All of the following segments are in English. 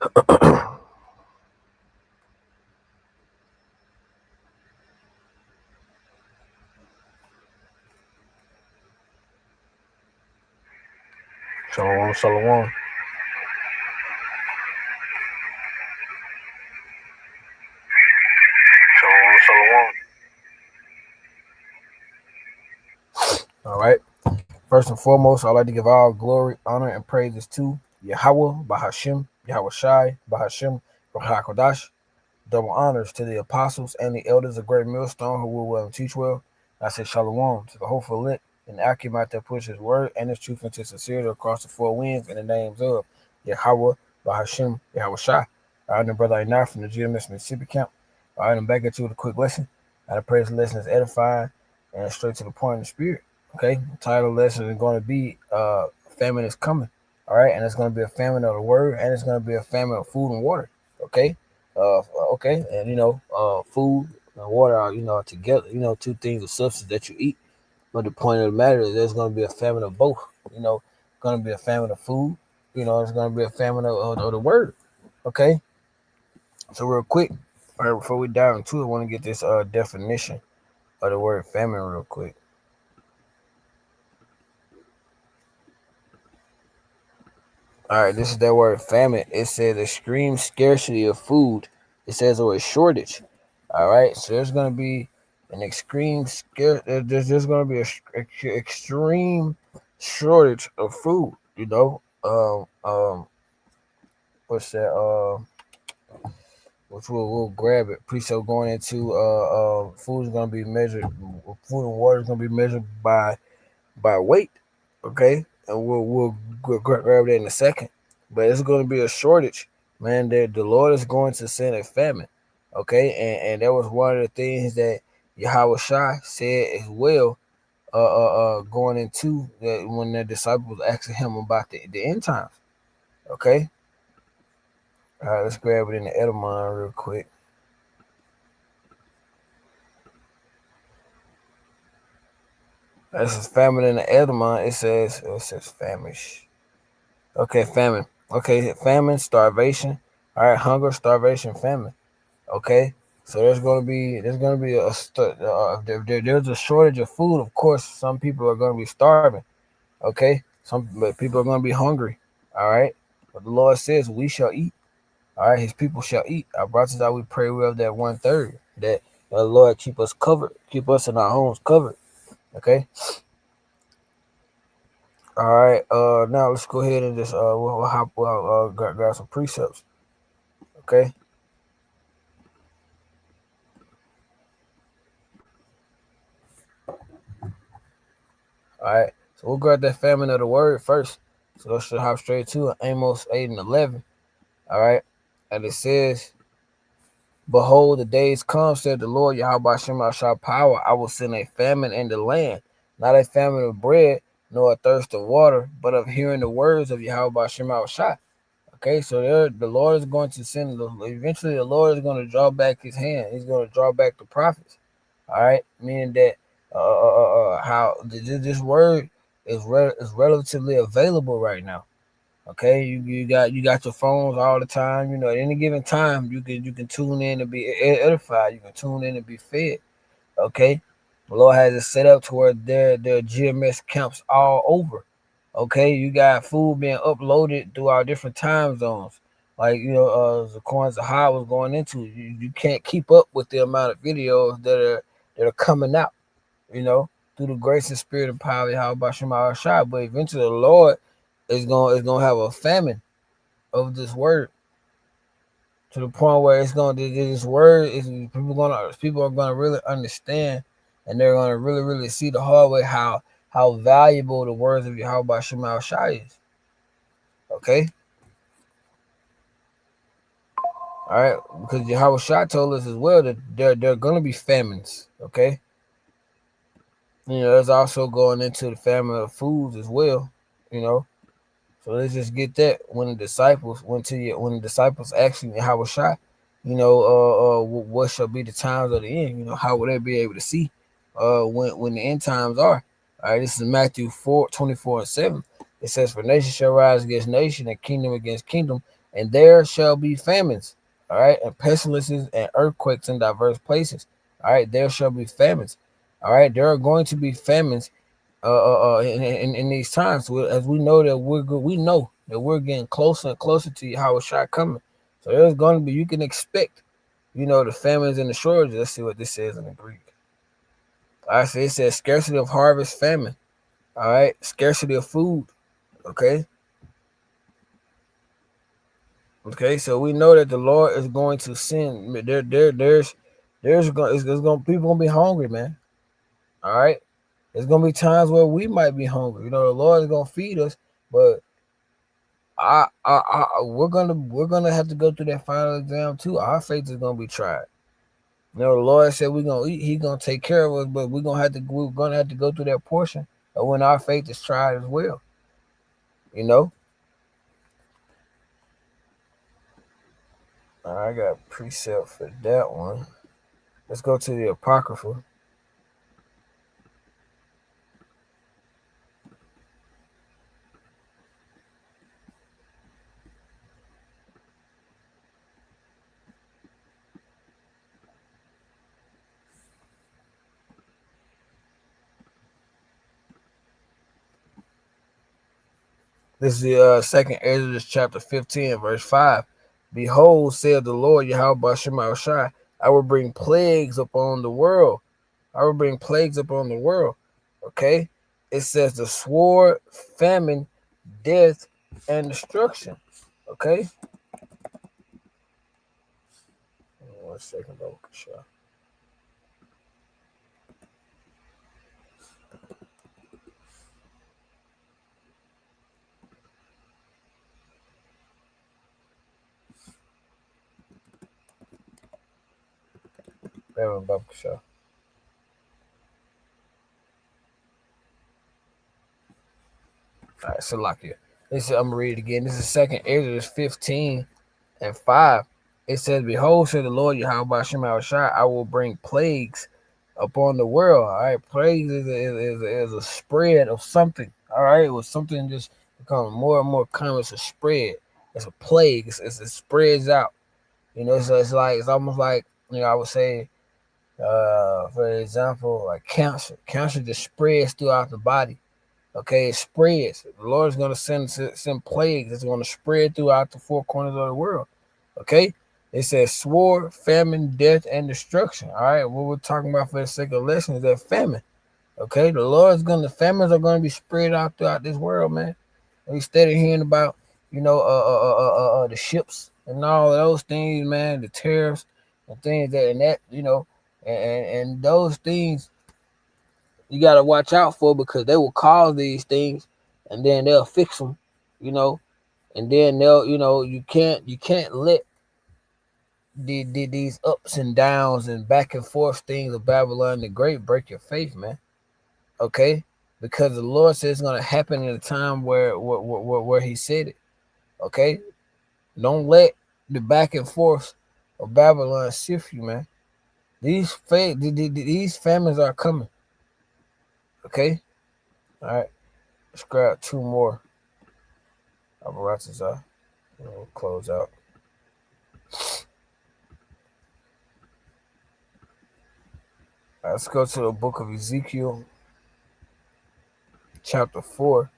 Shalom, shalom. Shalom, shalom. All right. First and foremost, I'd like to give all glory, honor, and praises to Yahweh, Bahashim, Yahweh Shai, Bahashim, Kodash. Double honors to the apostles and the elders of Great Millstone who will well and teach well. I say shalom to the hopeful lit and accurate that push his word and his truth into sincerity across the four winds in the names of Yahweh, Bahashim, Yahweh Shai. All right, and brother Inar from the GMS Mississippi camp. All right, I'm back at you with a quick lesson. I praise the lesson is edifying and straight to the point in the spirit. Okay, the title of the lesson is going to be Famine is Coming. All right, and it's going to be a famine of the word and it's going to be a famine of food and water. Okay, okay, and food and water are together. Two things of substance that you eat. But the point of the matter is, there's going to be a famine of both. Going to be a famine of food. It's going to be a famine of the word. Okay, so real quick, all right, before we dive into it, I want to get this definition of the word famine real quick. All right, this is that word famine. It says extreme scarcity of food. It says or a shortage. All right, so there's going to be an extreme scare. There's going to be a extreme shortage of food. What's that? Which we'll grab it. So going into food is going to be measured. Food and water is going to be measured by weight. Okay, and we'll grab that in a second. But it's going to be a shortage, man. That the Lord is going to send a famine. Okay, and that was one of the things that Yahweh Shai said as well. Going into that when the disciples asking him about the end times. Okay, all right, let's grab it in the Edomon real quick. This is famine in the Edomon. It says famish. Okay, famine. Okay, famine, starvation. All right, hunger, starvation, famine. Okay, so there's gonna be there's a shortage of food. Of course, some people are gonna be starving. Okay, some but people are gonna be hungry. All right, but the Lord says we shall eat. All right, His people shall eat. Our brothers out, we pray we have that 1/3 that the Lord keep us covered, keep us in our homes covered. Okay. All right. Now let's go ahead and just we'll hop grab some precepts. Okay. All right. So we'll grab that famine of the word first. So let's just hop straight to it. Amos 8 and 11. All right. And it says, "Behold, the days come," said the Lord Yahweh Shema Shah power. "I will send a famine in the land, not a famine of bread, nor a thirst of water, but of hearing the words of Yahweh Shema Shah." Okay, so the Lord is going to send. Eventually, the Lord is going to draw back His hand. He's going to draw back the prophets. All right, meaning that how this word is relatively available right now. Okay, you got your phones all the time. At any given time, you can tune in to be edified. You can tune in to be fed. Okay, the Lord has it set up to where there are GMS camps all over. Okay, you got food being uploaded throughout different time zones. Like the coins of high was going into. You can't keep up with the amount of videos that are coming out. Through the grace and spirit and power of Yahweh Shema Shai. But eventually, the Lord is gonna have a famine of this word to the point where it's gonna this word is people are gonna really understand, and they're gonna really see the hard way how valuable the words of Yahweh Shema Shai is. Okay. All right, because Yahweh Shah told us as well that there are going to be famines. Okay, there's also going into the famine of foods as well. You know, so let's just get that when the disciples when the disciples actually Yahweh Shah, what shall be the times of the end? How will they be able to see when the end times are? All right, this is Matthew 4:24 and 7. It says, "For nation shall rise against nation, and kingdom against kingdom, and there shall be famines, all right, and pestilences and earthquakes in diverse places. All right, there shall be famines. All right, there are going to be famines in these times. As we know that we're good, we know that we're getting closer and closer to how it's shot coming. So there's going to be, you can expect, the famines and the shortages. Let's see what this says in the Greek. All right, so it says scarcity of harvest, famine. All right, scarcity of food. Okay, okay. So we know that the Lord is going to send. There's going people gonna be hungry, man. All right, there's gonna be times where we might be hungry. The Lord is gonna feed us, but we're gonna have to go through that final exam too. Our faith is gonna be tried. The Lord said we're gonna eat. He's gonna take care of us, but we're gonna have to go through that portion of when our faith is tried as well. You know. I got precept for that one. Let's go to the Apocrypha. This is the second Ezra chapter 15, verse 5. Behold, said the Lord Yahweh Shema Shai, I will bring plagues upon the world. I will bring plagues upon the world. Okay? It says the sword, famine, death, and destruction. Okay? 1 second, sure. Sure. All right, so lock here. I'm gonna read it again. This is second Ezra 15 and 5. It says, behold, said the Lord Yahweh Shema Shai, I will bring plagues upon the world. All right, plagues is a spread of something. All right, it was something just becoming more and more common. It's a spread. It's a plague. It spreads out. So it's almost like, I would say, for example, like cancer. Cancer just spreads throughout the body. Okay, it spreads. The Lord is going to send plagues that's going to spread throughout the four corners of the world. Okay, it says sword, famine, death, and destruction. All right, what we're talking about for the sake of lesson is that famine. Okay, the famines are going to be spread out throughout this world, man. We steady hearing about, the ships and all of those things, man, the tariffs and things and those things you got to watch out for because they will cause these things and then they'll fix them, you know, and then they'll, you can't let these ups and downs and back and forth things of Babylon the Great break your faith, man. Okay, because the Lord says it's gonna happen in a time where He said it. Okay, don't let the back and forth of Babylon shift you, man. These famines are coming. Okay, all right. Let's grab two more apparatus. We'll close out. All right, let's go to the book of Ezekiel, chapter 4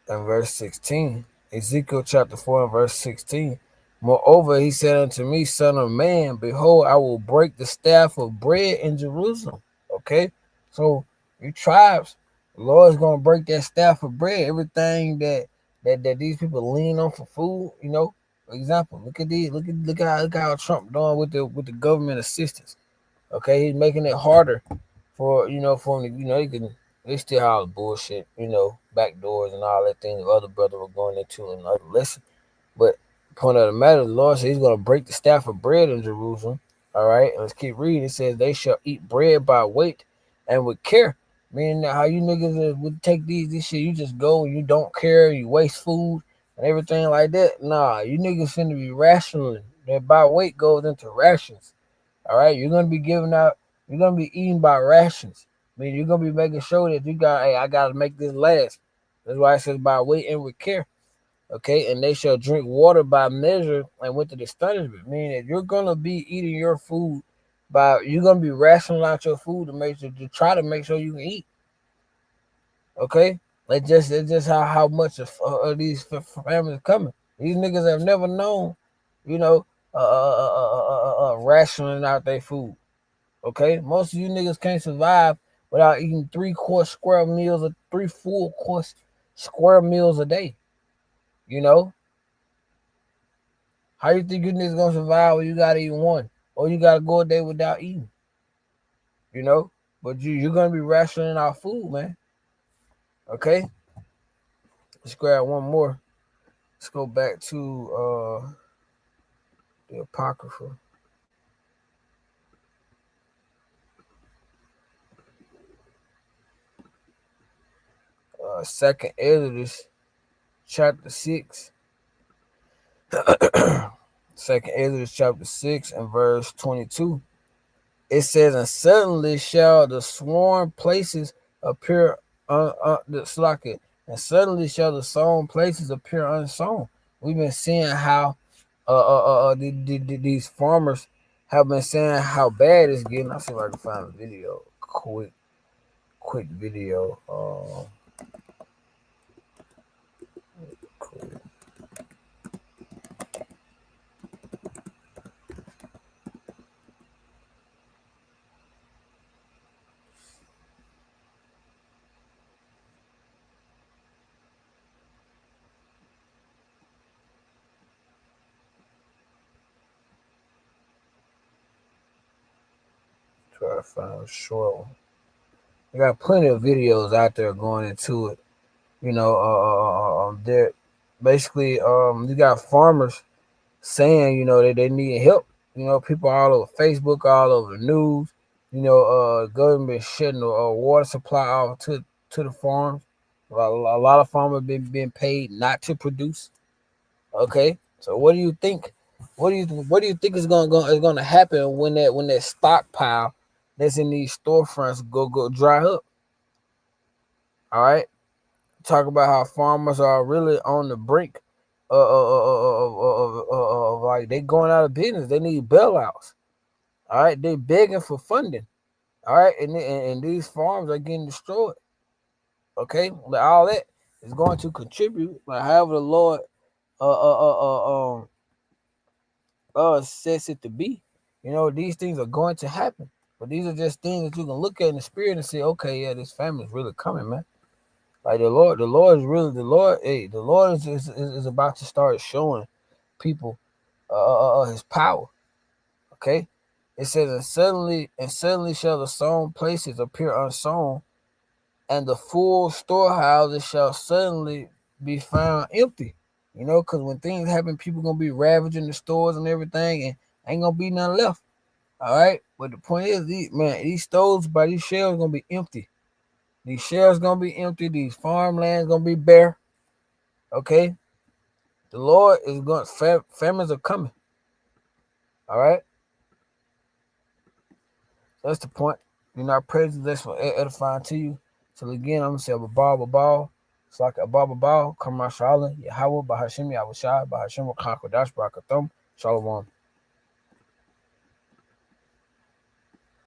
and verse 16. Ezekiel chapter 4 and verse 16. Moreover, he said unto me, Son of man, behold, I will break the staff of bread in Jerusalem. Okay, so you tribes, the Lord is gonna break that staff of bread. Everything that these people lean on for food, For example, look at these, look how Trump doing with the government assistance. Okay, he's making it harder for him to, they still have bullshit, back doors and all that thing the other brother were going into and other lesson. But point of the matter, the Lord says he's gonna break the staff of bread in Jerusalem. All right, let's keep reading. It says they shall eat bread by weight and with care. Meaning that how you niggas would take this shit, you just go and you don't care, you waste food and everything like that. Nah, you niggas finna be rationing. That by weight goes into rations. All right, you're gonna be giving out. You're gonna be eating by rations. I mean, you're gonna be making sure that you got. Hey, I gotta make this last. That's why it says by weight and with care. Okay, and they shall drink water by measure and with the astonishment, meaning that you're gonna be eating your food by you're gonna be rationing out your food to make sure to try to make sure you can eat. Okay, it's just how much of these families coming. These niggas have never known, you know, rationing out their food. Okay, most of you niggas can't survive without eating 3 course square meals or 3 full course square meals a day. You know, how you think you niggas gonna survive when you gotta eat one, or you gotta go a day without eating? You know, but you're gonna be rationing out food, man. Okay, let's grab one more. Let's go back to the Apocrypha. Second Exodus, chapter 6. Second Exodus, chapter 6, and verse 22. It says, "And suddenly shall the sworn places appear the slocket, and suddenly shall the sown places appear unsown." We've been seeing how these farmers have been saying how bad it's getting. I'll see if I can find a video. Quick video. Quick. Try to find a short one. You got plenty of videos out there going into it. You know, they're basically you got farmers saying, you know, that they need help. You know, people all over Facebook, all over the news. You know, government shutting the water supply off to the farms. A lot of farmers been being paid not to produce. Okay, so what do you think? What do you think is gonna happen when that stockpile that's in these storefronts go dry up? All right, talk about how farmers are really on the brink of like they going out of business. They need bailouts. All right, they begging for funding. All right, and these farms are getting destroyed. Okay, but all that is going to contribute. Like however the Lord uh uh uh uh um says it to be. You know, these things are going to happen. But these are just things that you can look at in the spirit and say, okay, yeah, this famine is really coming, man. Like the Lord is really the Lord is about to start showing people his power. Okay, it says, and suddenly shall the sown places appear unsown, and the full storehouses shall suddenly be found empty. You know, because when things happen, people gonna be ravaging the stores and everything, and ain't gonna be none left. All right, but the point is, these stores by these shelves gonna be empty. These shelves gonna be empty. These farmlands gonna be bare. Okay, the Lord is going. Famines are coming. All right, so that's the point. You know, I pray this for edifying to you. So again, I'm gonna say a ball. It's like a ball. Come on, Charlotte. Yahweh, Bahashim, Yahushua, Bahashim, Kakodash, Barakathum, Shalom.